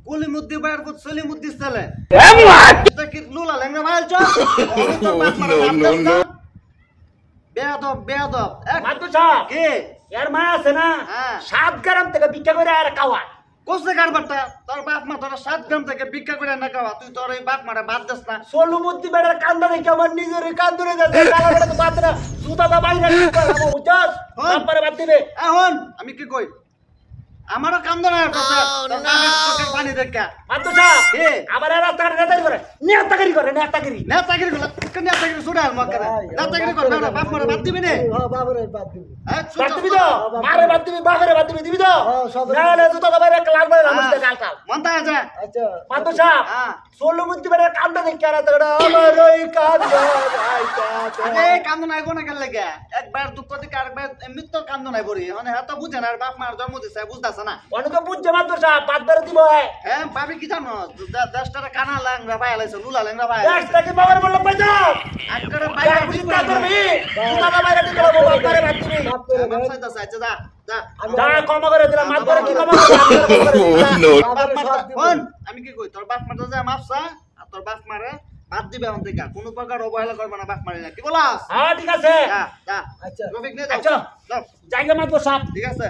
কুলি মুদ্দি বাইর পুত সলি মুদ্দি চলে এটা কি লুলা লেঙ্গা মাইল চ বেয়াদব বেয়াদব মাতু সাহেব কে এর মা আছে না 7 গ্রাম থেকে ভিক্ষা করে আর খাওয়া কোসে কারবারটা তোর বাপ মা তোর 7 গ্রাম থেকে ভিক্ষা করে না খাওয়া তুই তোর এই বাপ মারে বাদ দেস না সোলু মুদ্দি বেড়ার কান্দা দেখে আমার নিজের কান্দরে যাচ্ছে কালাটা তো বাদ না জুতা দা বাইরে নিয়ে বুঝছস বাপারে বাদ দিবে এখন আমি কি কই আমারও কান্দন আর কথা তোর বাপের চোখের পানি দেখা মাতু সাহেব কে আবার রাস্তাঘাটে নেতাগিরি করে নেতাগিরি নেতাগিরি সুডাল মক্কা নেতাগিরি কর না বাপ মারে বাদ দিবি নে বাবারে বাদ দিবি বাদ দিবি তো মারে বাদ দিবি বাবারে বাদ দিবি দিবি তো না জুতা দা বাইরে লাল বাইরে আমাদের কাল মনটা আছে আচ্ছা মাতু সাহেব সোলু মুদ্দি বেড়ার কান্দা দেখে আর তোরা আমার ওই কান্দা আরে কান্দন আইবো না কেন লাগা একবার দুঃখ থেকে আরেকবার এমনি তো কান্দন আইবো রে মানে হাত বুঝে না আর বাপ মার জন্ম দিছে বুঝতাছ না অনেক বুঝছে মাতু সাহেব বাদ বের দিব হ্যাঁ পাবি কি জানো 10 টাকা কানা লাংরা ভাই আলাইছে লুলা লাংরা ভাই 10 টাকা বাবার বলল পাইছো আজকের বাইরে বুঝি তা করবি জুতা দা বাইরে দিলে বাবারে বাদ দিবি বাপ সাইতা সাইতা যা যা যা ক্ষমা করে দিলাম মাফ করে কি ক্ষমা ফোন আমি কি কই তোর বাপ মারতে যা মাফসা আর তোর বাপ মারে বাদ দিবে এখন থেকে কোনো প্রকার অবহেলা করবে না বাপ মারি না কি বলাস হ্যাঁ ঠিক আছে যা যা আচ্ছা রফিক নে আচ্ছা যাও জায়গা মাতবো সাহেব ঠিক আছে